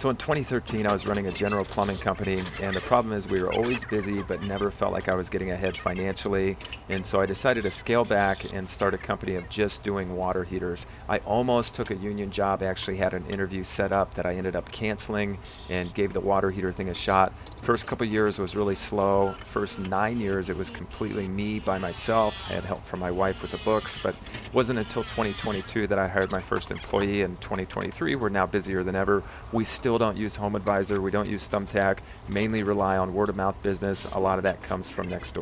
So in 2013, I was running a general plumbing company, and the problem is we were always busy, but never felt like I was getting ahead financially. And so I decided to scale back and start a company of just doing water heaters. I almost took a union job, actually had an interview set up that I ended up canceling and gave the water heater thing a shot. First couple years was really slow. First 9 years, it was completely me by myself. I had help from my wife with the books, but it wasn't until 2022 that I hired my first employee. In 2023, we're now busier than ever. We still don't use HomeAdvisor. We don't use Thumbtack. Mainly rely on word of mouth business. A lot of that comes from Nextdoor.